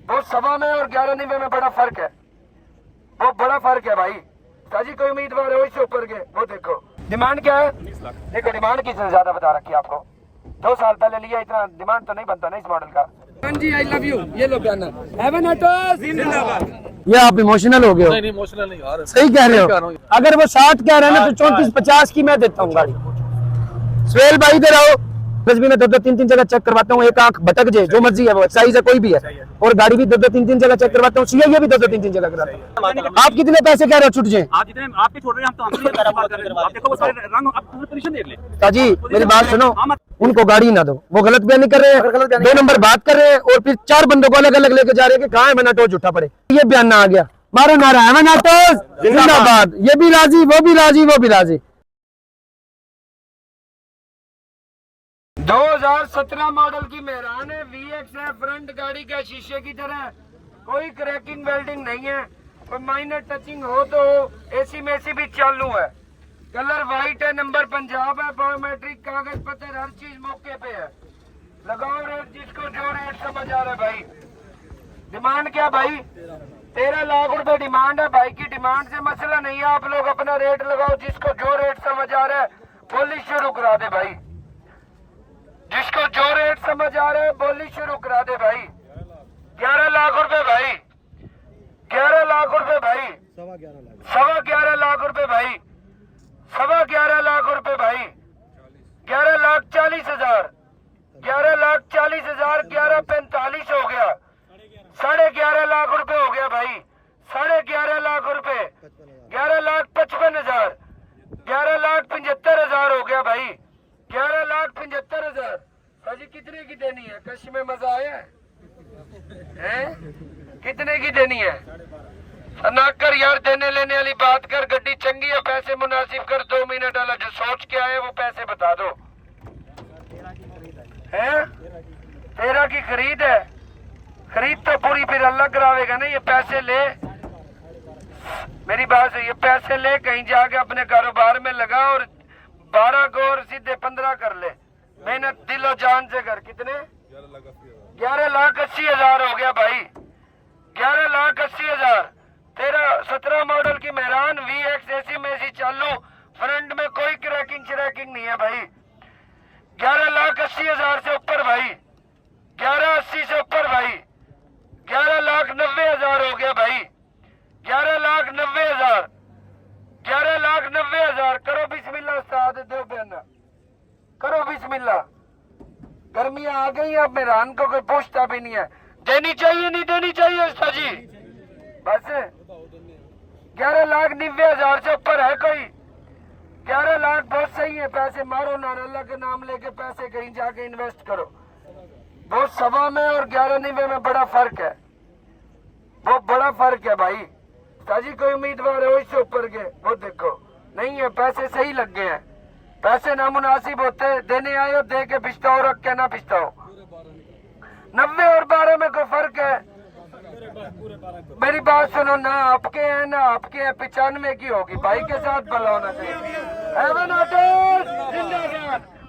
वो 1.25 और 11.90 में बड़ा फर्क है, वो बड़ा फर्क है भाई। ताजी कोई उम्मीदवार है इससे ऊपर के, वो देखो डिमांड क्या है। देखो डिमांड किसने ज्यादा बता रखी है आपको, 2 साल पहले लिया, इतना डिमांड तो नहीं बनता ना इस मॉडल का। जी आई लव यू, ये लो बयान। ये आप इमोशनल हो गए हो? नहीं इमोशनल नहीं यार, सही कह रहे हो। अगर वो 60 कह रहे हैं ना तो 34-50 की मैं देता हूँ गाड़ी। सुहेल भाई इधर आओ, बस भी मैं 2-3 जगह चेक करवाता हूँ, एक आंख भटक जाए जो मर्जी है वो साइज है कोई भी है, और गाड़ी भी 2-3 जगह चेक करवाता हूँ, ये भी 2-3 जगह कराता हूँ। आप कितने पैसे कह रहे हो छुट जाए? आप जितने आपके छोड़ रहे हैं, हम तो आप देखो वो सारे रंग आप पूरी पोजीशन देख लें। ताजी मेरी बात सुनो, उनको गाड़ी ना दो, वो गलत बयानी कर रहे हैं, 2 नंबर बात कर रहे हैं और फिर 4 बंदों को अलग अलग लेके जा रहे हैं कि कहाँ है मनाटो झूठा पड़े। ये बयान ना आ गया, मारो नारा है मनाटो जिंदाबाद, ये भी राजी वो भी राजी वो भी राजी। 2017 मॉडल की मेहरान है, VX है, फ्रंट गाड़ी का शीशे की तरह, कोई क्रैकिंग वेल्डिंग नहीं है, कोई माइनर टचिंग हो तो एसी में से भी चालू है, कलर व्हाइट है, नंबर पंजाब है, बायोमेट्रिक कागज पत्र हर चीज मौके पे है। लगाओ रेट जिसको जो रेट समझ आ रहा है भाई। डिमांड क्या भाई? 13 लाख रुपए डिमांड है भाई की, डिमांड से मसला नहीं है, आप लोग अपना रेट लगाओ, जिसको जो रेट समझ आ रहा है बोली शुरू करा दे भाई, जिसको जो रेट समझ आ रहा है बोली शुरू करा दे भाई। 11 लाख रुपए भाई, 11 लाख रुपए भाई, 11.25 लाख रुपए भाई, 11.25 लाख रुपए भाई, 11,40,000, 11,40,000, 11,45 हो गया, 11.5 लाख रुपए हो गया भाई, 11.5 लाख रुपए, 11,55,000, 11,75,000 हो गया भाई, 11,75,000। हाजी कितने की देनी है? कश में मजा आया है? कितने की देनी है? ना कर यार, देने लेने वाली बात कर, गड्डी चंगी है, पैसे मुनासिब कर, 2 मिनट वाला जो सोच के आए वो पैसे बता दो। हैं 13 की खरीद है, खरीद तो पूरी फिर अल्लाह करावेगा ना, ये पैसे ले, मेरी बात है, ये पैसे ले कहीं जाके अपने कारोबार में लगा और 12 को और सीधे 15 कर ले, मेहनत दिलो जान से कर। कितने? 11,80,000 हो गया भाई, 11,80,000। 17 मॉडल की मेहरान, VX एसी में एसी चालू, फ्रंट में कोई क्रैकिंग श्रैकिंग नहीं है भाई, 11,80,000 से ऊपर भाई, 11,80 से ऊपर भाई, 11,90,000 हो गया भाई, 11,90,000, 11,90,000। करो बिस्मिल्लाह उस्ताद, दो बयाना करो बिस्मिल्लाह। गर्मियां आ गई, अब मेहरान को कोई पूछता भी नहीं है, देनी चाहिए नहीं देनी चाहिए उस्ताद जी, बस 11,90,000 से ऊपर है कोई? 11 लाख बहुत सही है, पैसे मारो ना, अल्लाह के नाम लेके पैसे कहीं जाके इन्वेस्ट करो। वो 1.25 में और 11.90 में बड़ा फर्क है, वो बड़ा फर्क है भाई। ताजी कोई उम्मीदवार है इससे ऊपर के, वो देखो नहीं है, पैसे सही लग गए हैं, पैसे नामुनासिब होते, देने आए हो दे के पिछताओ, रख के ना पिछताओ। 90 और 12 में कोई फर्क है? मेरी बात सुनो, ना आपके हैं ना आपके हैं, 95 की होगी भाई के साथ भला होना चाहिए।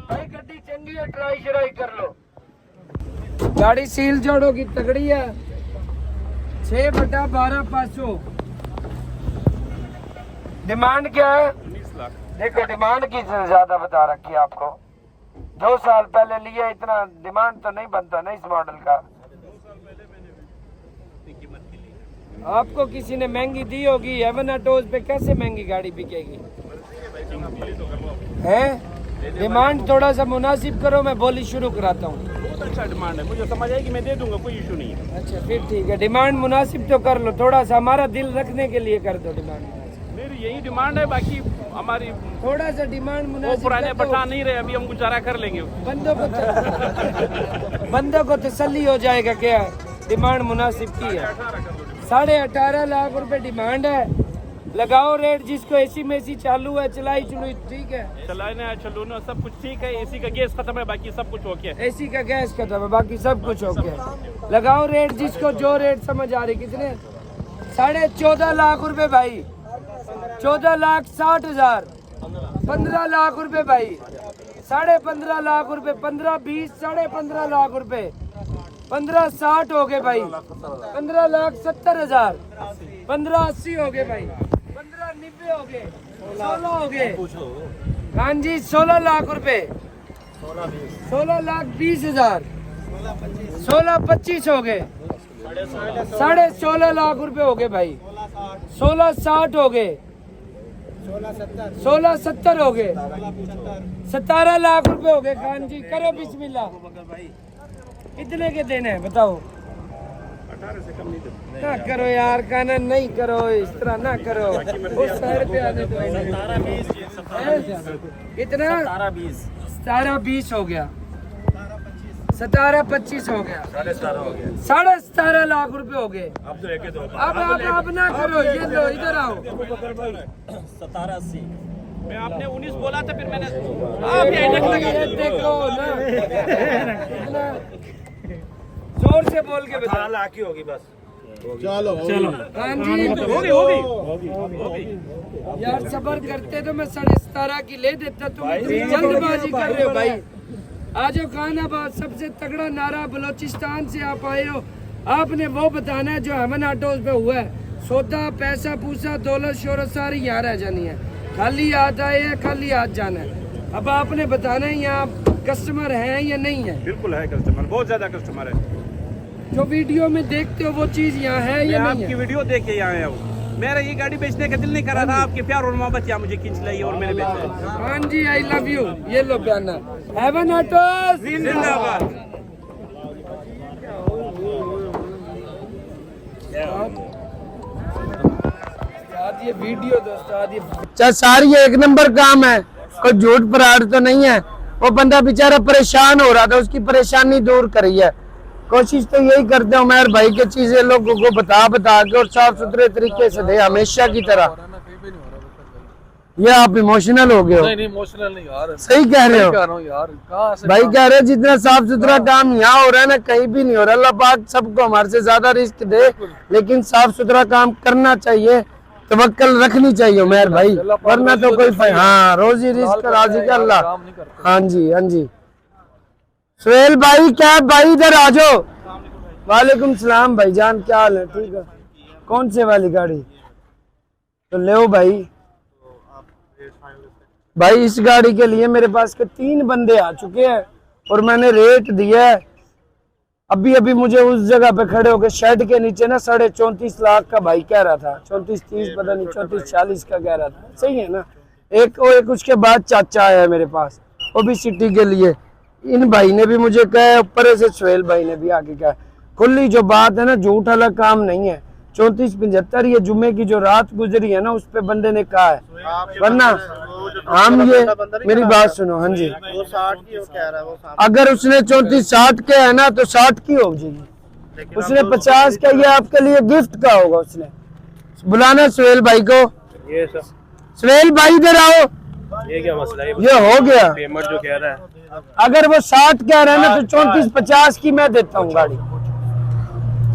भाई गड्डी चंगी है, ट्राई शराई कर लो, गाड़ी सील जोड़ो की तगड़ी है, 6/12,500। डिमांड क्या है? 19 लाख। देखो डिमांड की ज्यादा बता रखी है आपको, 2 साल पहले लिया, इतना डिमांड तो नहीं बनता ना इस मॉडल का। आपको किसी ने महंगी दी होगी, एवनाटोज पे कैसे महंगी गाड़ी बिकेगी? है डिमांड थोड़ा सा मुनासिब करो, मैं बोली शुरू कराता हूँ। बहुत अच्छा डिमांड है, मुझे समझ आएगी, मैं दे दूंगा, कोई इशू नहीं है। अच्छा फिर ठीक है, डिमांड मुनासिब तो कर लो, थोड़ा सा हमारा दिल रखने के लिए कर दो डिमांड। मेरी यही डिमांड है, बाकी हमारी थोड़ा सा डिमांड वो मुनासिब पुराने पठान नहीं रहे, अभी हम गुजारा कर लेंगे। बंदों को तसल्ली हो जाएगा क्या डिमांड मुनासिब की है। 18.5 लाख रुपए डिमांड है, लगाओ रेट, जिसको एसी में एसी चालू है, चलाई चुलाई ठीक है, चलाने चलो ना, सब कुछ ठीक है, एसी का गैस खत्म है, बाकी सब कुछ ओके है। एसी का गैस खत्म है, बाकी सब कुछ ओके है। लगाओ रेट, जिसको जो रेट समझ आ रही। कितने? 14.5 लाख रुपए भाई, 14,60,000, 15 लाख रुपए भाई, 15.5 लाख रुपए, 15, 20, 15.5 लाख रुपए, 1560 हो गए भाई, 15,70,000, 1580 हो गए भाई, 1590 हो गए, 16 हो गए। हाँ जी 16 लाख रुपए, 16,20,000, 16,25 हो गए, 16.5 लाख रुपए हो गए भाई, 16,60 हो गए, 16,70 हो गए, 17 लाख रुपए हो गए। खान जी करो बिस्मिल्लाह। कितने के देने हैं बताओ? 18 से कम नहीं देते। ना करो यार, काना नहीं करो, इस तरह ना करो, उस साइड पे आने दो। कितना? 17-20 हो गया, 17-25 हो गया, 17.5 लाख रुपए हो गए। अब आप ना करो, ये लो इधर आओ। 17-80 मैं आपने 19 बोला था, फिर मैंने ये देखो ना, जोर से बोल के बता। 18 लाख की होगी बस। चलो हाँ जी होगी। यार सबर करते तो मैं 17.5 की ले देता, तुम इतनी जल्दबाजी कर रहे हो भाई। आज खानाबाद सबसे तगड़ा नारा बलोचिस्तान से आप आए हो, आपने वो बताना है जो हमन ऑटोज पे हुआ है। सौदा पैसा पूसा दौलत शोहरत सारी यहाँ रह जानी है, खाली हाथ आए हैं, खाली हाथ जाना है। अब आपने बताना है यहाँ कस्टमर है या नहीं है। बिल्कुल है कस्टमर, बहुत ज्यादा कस्टमर है। जो वीडियो में देखते हो वो चीज यहाँ है या मैं नहीं आपकी है? वीडियो देख के यहाँ आया हूँ। मेरा ये गाड़ी बेचने का दिल नहीं कर रहा था, आपके प्यार और मोहब्बत यहाँ मुझे खींच लाई और मैंने बेचा। हाँ जी आई लव यू। ये लो बयाना, हेवन ऑटोज जिंदाबाद। ये वीडियो दोस्तों सारी एक नंबर काम है, कोई झूठ फराड तो नहीं है। वो बंदा बेचारा परेशान हो रहा था, उसकी परेशानी दूर करी है। कोशिश तो यही करते हैं उमर भाई के चीजें लोगों को बता के और साफ सुथरे तरीके से दे, हमेशा की तरह। ये आप इमोशनल हो गए हो? नहीं इमोशनल नहीं यार, सही कह रहे हो यार। कहाँ से भाई, कह रहे हैं जितना साफ सुथरा काम यहाँ हो रहा है ना कहीं भी नहीं हो रहा। अल्लाह पाक सबको हमारे से ज्यादा रिस्क दे, लेकिन साफ सुथरा काम करना चाहिए, तवक्कल रखनी चाहिए उमर भाई, वरना तो कोई हाँ रोजी रिस्क राजी का अल्लाह। हाँ जी हाँ जी। सुहेल भाई क्या भाई इधर आ जाओ। वालेकुम सलाम भाईजान, क्या हाल है? ठीक है। कौन से वाली गाड़ी तो ले भाई? भाई इस गाड़ी के लिए मेरे पास के 3 बंदे आ चुके हैं और मैंने रेट दिया है। अभी मुझे उस जगह पे खड़े होकर शेड के नीचे ना 34.5 लाख का भाई कह रहा था, 34-30 पता नहीं 34-40 का कह रहा था। सही है ना? एक उसके बाद चाचा आया है मेरे पास, वो भी सिटी के लिए। इन भाई ने भी मुझे कहा, ऊपर से सुहेल भाई ने भी आके कहा। खुली जो बात है ना, झूठ वाला काम नहीं है। 34-75 ये जुम्मे की जो रात गुजरी है ना, उस पे बंदे ने कहा है, वरना हम ये मेरी बात सुनो। हाँ जी, वो 60 की वो कह रहा है, वो अगर उसने 34-60 के है ना तो 60 की हो जाएगी। उसने 50 का, ये आपके लिए गिफ्ट का होगा। उसने बुलाना सुहेल भाई को। ये सर, सुहेल भाई इधर आओ। ये क्या मसला है? ये हो गया। पेमेंट जो कह रहा है, अगर वो 60 कह रहा है ना तो 34-50 की मैं देता हूँ गाड़ी।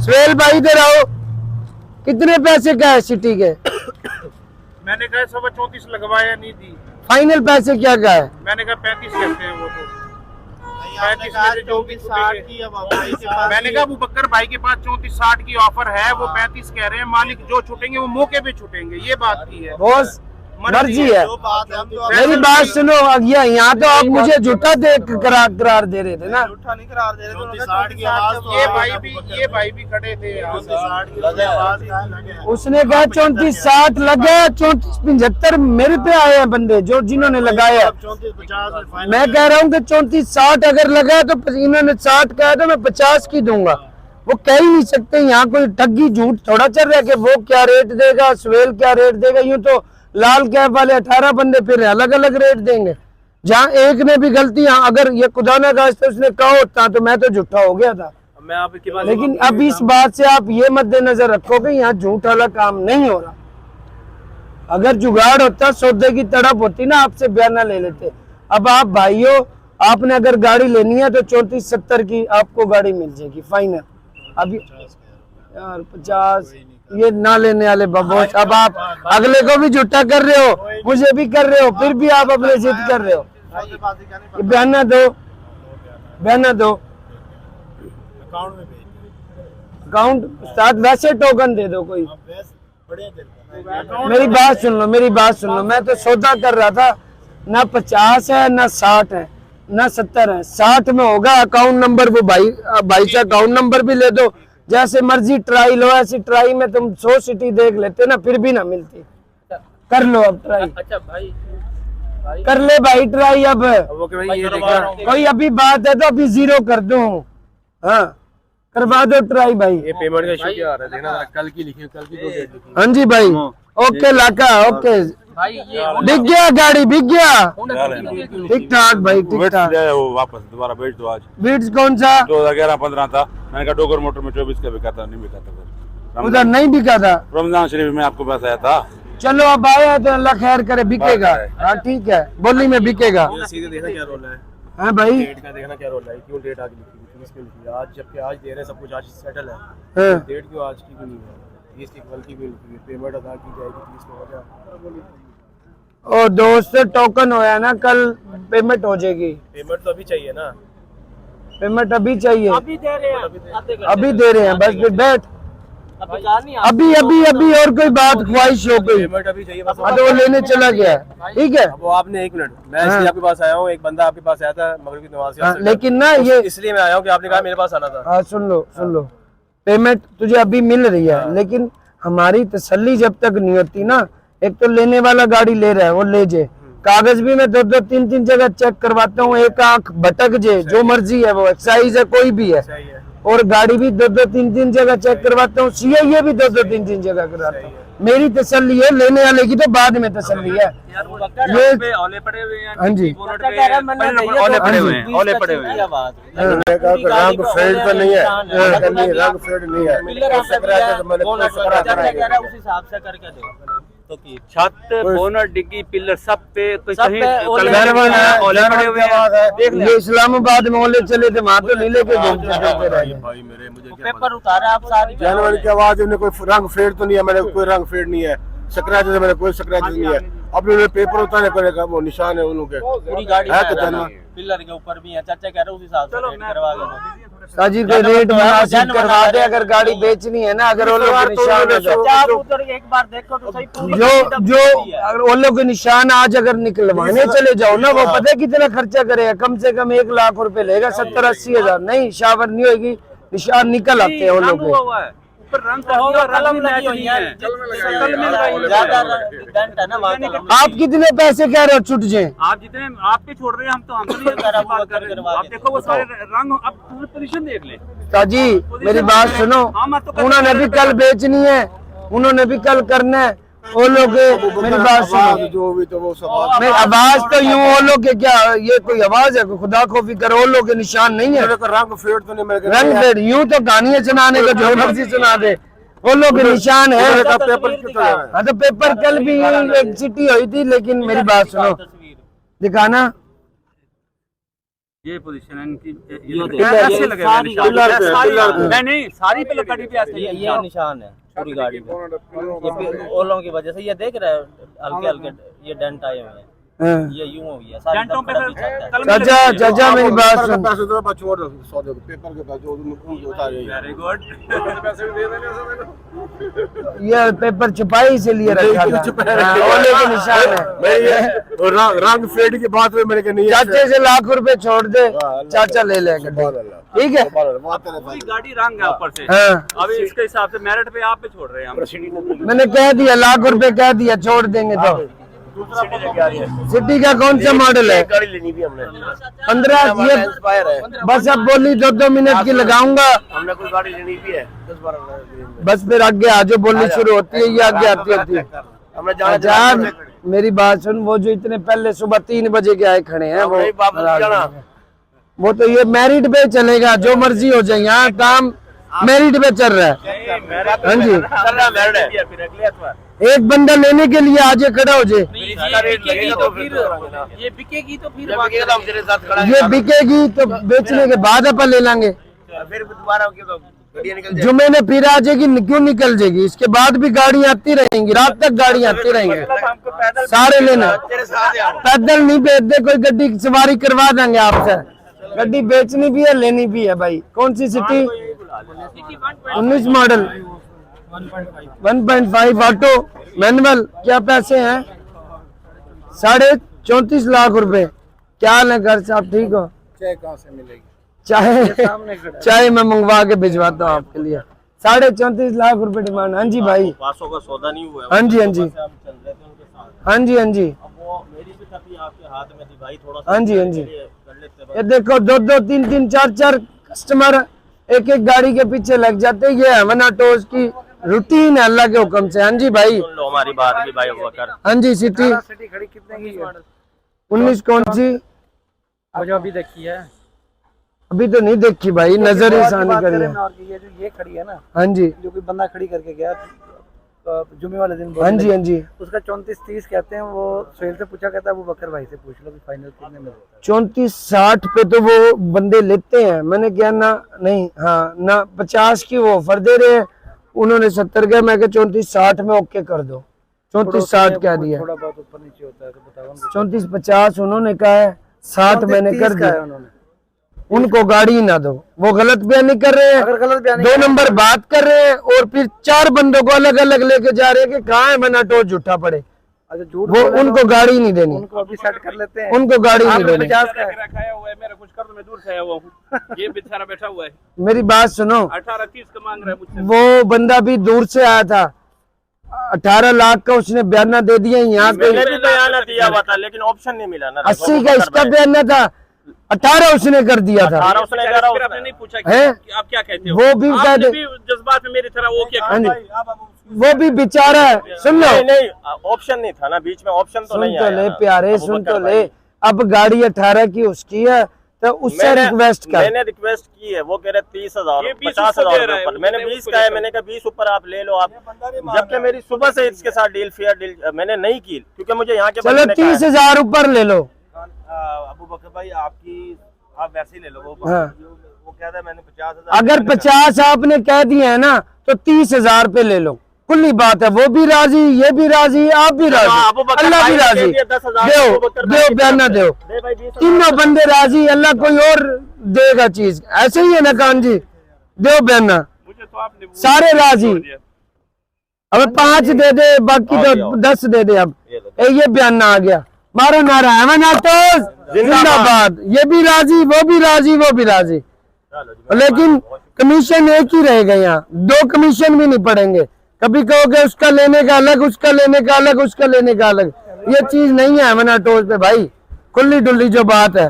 सुहेल भाई इधर आओ। कितने पैसे का है सिटी के? मैंने कहा 34 लगवाया नहीं थी। फाइनल पैसे क्या का है? मैंने कहा 35 कहते हैं वो तो 35 में से 64-60 की। अब मैंने कहा अबू बकर भाई के पास 34-60 की ऑफर है, वो 35 कह रहे हैं। मालिक जो छूटेंगे वो मौके पे छूटेंगे, ये बात की है। बॉस मर्जी है। मेरी बात सुनो, यहाँ तो आप मुझे झूठा दे करार दे रहे थे ना। झूठा नहीं करार दे रहे थे। ये भाई भी खड़े थे। उसने कहा 34-60 लगे, 34-75 मेरे पे आए हैं बंदे जो जिन्होंने लगाया। मैं कह रहा हूँ कि 34-60 अगर लगा तो इन्होंने 60 कहा तो मैं 50 की दूंगा। वो कह ही नहीं सकते। यहाँ कोई ठगी झूठ थोड़ा चल रहा है कि वो क्या रेट देगा, सुहेल क्या रेट देगा। यूं तो लाल कैप वाले 18 बंदे फिर अलग अलग रेट देंगे। जहाँ एक ने भी गलती, अगर ये खुदा ना खास्ते उसने कहा होता तो मैं तो झूठा हो गया था। मैं आपकी बात, लेकिन अब इस बात से आप ये मद्देनजर रखो कि यहाँ झूठ वाला काम नहीं हो रहा। अगर जुगाड़ होता, सौदे की तड़प होती ना, आपसे बयाना ले लेते। अब आप भाइयों, आपने अगर गाड़ी लेनी है तो 34-70 की आपको गाड़ी मिल जाएगी फाइनल। अभी यार 50 ये ना लेने वाले बबोच। अब आप अगले को भी झूठा कर रहे हो, मुझे भी कर रहे हो, फिर भी आप अपने जिद कर रहे हो। बयाना दो, बयाना दो। अकाउंट में भेज अकाउंट साथ वैसे टोकन दे दो कोई। बड़े मेरी बात सुन लो, मेरी बात सुन लो। मैं तो सौदा कर रहा था, ना 50 है ना 60 है ना 70 है। 60 में होगा। अकाउंट नंबर वो भाई से अकाउंट नंबर भी ले दो। जैसे मर्जी ट्राई लो, ऐसी ट्राई में तुम 100 सिटी देख लेते ना, फिर भी ना मिलती। कर लो अब ट्राई। अच्छा भाई कर ले भाई ट्राई अब। कोई अभी बात है तो अभी 0 कर दो। हाँ करवा दो ट्राई भाई। ये पेमेंट का इशू क्या आ रहा है, देखना कल की लिखी, कल की 2 डेट लिखी। हाँ जी भाई, ओके लाका, ओके। भाई ये बिक गया गाड़ी, बिक गया। ठीक ठाक भाई, ठीक ठाक। वो वापस दोबारा भेज दो आज। बीट्स कौन सा? 2011-15 था। मैंने कहा डोगर मोटर में 24 का बिका था, नहीं बिका था। उधर नहीं बिका था। रमजान शरीफ में आपको पास आया था। चलो अब आया तो अल्लाह खैर करे, बिकेगा। हाँ ठीक है, बोली में बिकेगा। सीधे देखना क्या रोल है, हाँ भाई। डेट का देखना क्या रोल है, क्यों डेट आगे लिखी हुई, 30 क्यों लिखी है आज, जबकि आज दे रहे हैं सब कुछ, आज सेटल है। हाँ। डेट क्यों आज की भी नहीं है, 30 की कल की भी लिखी है। पेमेंट अदा की जाएगी 30 को। ओ दोस्त टोकन होया ना, कल पेमेंट हो जाएगी। पेमेंट तो अभी चाहिए ना, पेमेंट अभी चाहिए, अभी दे रहे हैं, अभी दे रहे हैं। बस फिर बैठ। अभी अभी अभी और कोई बात ख्वाहिश हो गई। पेमेंट अभी चाहिए बस। हाँ तो वो लेने चला गया, ठीक है। वो आपने 1 मिनट, मैं इसलिए आपके पास आया हूँ, एक बंदा आपके पास आया था मगरिब की नमाज हाँ, से, लेकिन ना ये इसलिए मैं आया हूँ कि आपने कहा मेरे पास आना था। हाँ सुन लो, पेमेंट तुझे अभी मिल रही है, लेकिन हमारी तसल्ली जब तक नहीं होती ना, एक तो लेने वाला गाड़ी ले रहा है, वो ले जे। कागज भी मैं 2-2 3-3 जगह चेक करवाता हूँ, एक आंख भटक जे, जो मर्जी है वो एक्साइज है कोई भी है, सही है। और गाड़ी भी 2-2 3-3 जगह चेक करवाता हूँ, सीआईए भी 2-2 3-3 जगह करवाता हूँ। मेरी तसल्ली है, लेने वाले की तो बाद में तसल्ली है। ये औले पड़े हुए हैं। हाँ जी, औले पड़े हुए हैं, औले पड़े हुए हैं। रंग फेड तो नहीं है, रंग फेड नहीं है, उस हिसाब से करके दो। तो की छत, बोनट, डिग्गी, पिलर सब पे कोई सब कहीं पे ओले औले पड़े हुए हैं। देख ले। ये इस्लामाबाद में ओले चले थे, वहां तो नहीं लेके घूमते रहे। भाई मेरे मुझे क्या पेपर उतारा आप सारी जानवर की आवाज, उन्हें कोई रंग फेड तो नहीं है, मेरे कोई रंग फेड नहीं है, स्क्रैच है, मेरे कोई स्क्रैच नहीं है। अब उन्होंने पेपर उतारने का वो निशान है उन के पूरी गाड़ी है में तो जानवर। पिलर के ऊपर भी है। चाचा कह रहे उस हिसाब से रेट करवा के साजी कोई रेट मुनासिब करवा दे, अगर गाड़ी बेचनी है ना, अगर ओलो के निशान है तो। आप उधर एक बार देखो तो सही, पूरी जो अगर ओलो के निशान आज अगर निकलवाने चले जाओ ना, वो पता है कितना खर्चा करेगा? कम से कम 1 लाख रुपए लेगा, 70-80 हजार। नहीं शावर नहीं होगी, निशान निकल आते हैं ओलो के। रंग कलम लगी हुई है, ज्यादा डेंट है ना वहाँ कलम। आप कितने पैसे कह रहे हो छुट जाए? आप जितने आप पे छोड़ रहे हैं, हम तो हम नहीं बात कर रहे हैं। आप देखो वो सारे रंग, अब पूरी पोजीशन देख ले। साजी मेरी बात सुनो, उन्होंने भी कल बेचनी है, उन्होंने भी कल करना है। ओलो के मेरी बात सुनो, जो भी तो वो सब मेरी आवाज तो यूं ओलो के क्या, ये कोई आवाज है? खुदा खौफी करो, ओलो के निशान नहीं है। रंग फेड तो नहीं मेरे रंग फेड यूं तो कहानियां सुनाने का जो मर्जी सुना दे, ओलो के निशान है। पेपर कितना है? हाँ तो पेपर कल भी एक सिटी हुई थी, लेकिन मेरी बात सुनो, दिखाना ये पोजीशन है इनकी, ये ऐसे लगे हुए निशान। पिलर पे, पिलर पे। नहीं नहीं, सारी पे गाड़ी पे ऐसे ये निशान है पूरी गाड़ी में, ये ओलों की वजह से। ये देख रहे हैं हल्के हल्के ये डेंट आए हुए हैं, हाँ। ये यूं हो गया सारी डेंटों पे दफ्तर भी छत है। चाचा चाचा मेरी बात सुन, पैसे तो बस छोड़ दो, सौदे को पेपर के पास जो उनको उतारे हैं। Very good. ये पेपर छुपाई इसीलिए रखा था। हाँ, ओले के निशान है। मैं ये रंग फेड की बात में मेरे के नहीं है। चाचे से लाख रुपए छोड़ दे, चाचा ले लेगा, ठीक है। पूरी गाड़ी रंग है ऊपर से। हाँ अभी इसके हिसाब से मेरिट पे आप पे छोड़ रहे हैं हम। मैंने कह दिया, लाख रुपए कह दिया, छोड़ देंगे तो। सिटी का कौन सा मॉडल है? गाड़ी लेनी भी हमने 15 ये इंस्पायर है, बस अब बोली 2-2 मिनट की लगाऊंगा, हमने कोई गाड़ी लेनी भी है 10-12 बस फिर आगे आजो बोली शुरू होती है, ये आगे आती होती है। हमने आजाद मेरी बात सुन, वो जो इतने पहले सुबह 3 बजे के आए खड़े हैं, वो तो ये मेरिट पे चलेगा, जो मर्जी हो जाए, यहाँ काम मेरिट पे चल रहा है। हाँ जी, एक बंदा लेने के लिए आज खड़ा हो जाए, ये बिकेगी तो फिर ये बिकेगी तो बेचने के बाद अपन ले लेंगे। फिर दोबारा जुमे में फिर आ जाएगी, क्यों निकल जाएगी? इसके बाद भी गाड़ी आती रहेंगी, रात तक गाड़ी आती रहेंगी। सारे लेना, पैदल नहीं भेजते, कोई गड्डी सवारी करवा देंगे आपसे। गड्डी बेचनी भी है, लेनी भी है भाई। कौन सी सिटी? 19 model 1.5 auto manual. क्या पैसे हैं? 34.5 लाख रुपए। क्या हाल है घर साहब, ठीक हो? चाय कहाँ से मिलेगी? चाय मैं मंगवा के भिजवाता हूँ आपके लिए। 34.5 लाख रुपए डिमांड। हाँ जी भाई, पासों का सौदा नहीं हुआ है। हाँ जी, हाँ जी, हाँ जी, हाँ जी, मेरी भी तभी आपके हाथ में थी भाई, थोड़ा हाँ जी, हाँ जी। कर लेते। ये देखो 2-2, 3-3, 4-4 कस्टमर एक एक गाड़ी के पीछे लग जाते हैं। ये अमन ऑटोज की रूटीन है अल्लाह के हुक्म से। हाँ जी भाई, सुन लो हमारी बात भी भाई अबूबकर। हाँ जी। सिटी खड़ी कितने की है? 19 कौन सी? मुझे अभी देखी है, अभी तो नहीं देखी भाई, नजर ही सानी करी है। ये जो ये खड़ी है ना, हाँ जी, जो कोई बंदा खड़ी करके गया जुम्मे वाले दिन, हाँ जी, हाँ जी। उसका 34-30 कहते हैं। वो सोहेल से पूछा, कहता है वो बकर भाई से पूछ लो कि फाइनल कितने में होता है। 34-60 पे तो वो बंदे लेते हैं। मैंने क्या ना, नहीं, हाँ ना, 50 की वो ऑफर दे रहे हैं, उन्होंने 70 का। मैं 34-60 में ओके कर दो। 34-60 कह दिया, थोड़ा बहुत ऊपर नीचे होता है तो बताओ। 34-50 उन्होंने कहा है, 60 मैंने कर दिया। उन्होंने उनको गाड़ी ना दो, वो गलत बयान नहीं कर रहे हैं, अगर गलत बयान 2 नंबर बात कर रहे हैं और फिर 4 बंदों को अलग अलग लेके जा रहे हैं कि कहाँ है मना टोज झूठा पड़े। अच्छा झूठ वो उनको गाड़ी नहीं देनी, उनको अभी सेट कर लेते हैं। उनको गाड़ी नहीं देनी। 50 का है। खाया हुआ है मेरा, कुछ कर दो, मैं दूर से आया हुआ हूँ। ये बेचारा बैठा हुआ है, मेरी बात सुनो, 18-30 का मांग रहा है मुझसे। वो बंदा भी दूर से आया था, 18 लाख का उसने बयाना दे दिया। यहाँ पे मैंने भी बयान दिया हुआ था लेकिन ऑप्शन नहीं मिला ना। 80 का इसका बयाना था, 18 उसने कर दिया था। 18 उसने करा, फिर आपने नहीं पूछा है? कि आप क्या कहते हो? वो भी कह आपने दे, भी जज्बात में मेरी तरह वो क्या हाँ जी, वो भी बेचारा है। सुन लो, नहीं नहीं ऑप्शन नहीं था ना बीच में, ऑप्शन तो सुन नहीं तो आया ले ना। प्यारे, अबू सुन बकर तो भाई। ले। अब गाड़ी 18 की उसकी है तो उससे रिक्वेस्ट कर। मैंने रिक्वेस्ट की है, वो कह रहे 30,000 ये 20 50,000 दे रहा है, ऊपर। वो मैंने कहते हैं 20 उसको का है, लेकर। मैंने कहा 20 ऊपर आप ले लो आप। जबकि मेरी सुबह से इसके साथ डील फेयर डील मैंने नहीं की, क्योंकि मुझे यहाँ के चलो बंदे ने कहा है। 30,000 ऊपर ले लो। अबू बकर भाई आपकी, आप वैसे ही ले लो। वो हाँ। वो कहता है मैंने 50,000। अगर 50 आपने कह दिया है ना तो 30,000 पे ले लो, खुली बात है। वो भी राजी, ये भी राजी, आप भी राजी, अबू बकर अल्लाह भी भाई ने राजी। दे दिया 10,000, दो अबू बकर भाई दो ने बयाना दो, दे भाई 20,000। तीनों बंदे राजी, अल्लाह कोई और देगा चीज। ऐसे ही है ना कान जी, दो बयाना, मुझे तो आपने वो सारे राजी। दिया। अब 5 दे दे, बाकी तो 10 दे दे। अब ये बयाना आ गया, मारो नारा है ना तो जिंदाबाद। ये भी राजी, वो भी राजी, वो भी राजी। लेकिन कमीशन एक ही रहेगा यहाँ, 2 कमीशन भी नहीं पड़ेंगे। कभी कहोगे उसका लेने का अलग, उसका लेने का अलग, उसका लेने का अलग। ये चीज नहीं है अमन ऑटोज पे भाई, खुली डुल्ली जो बात है।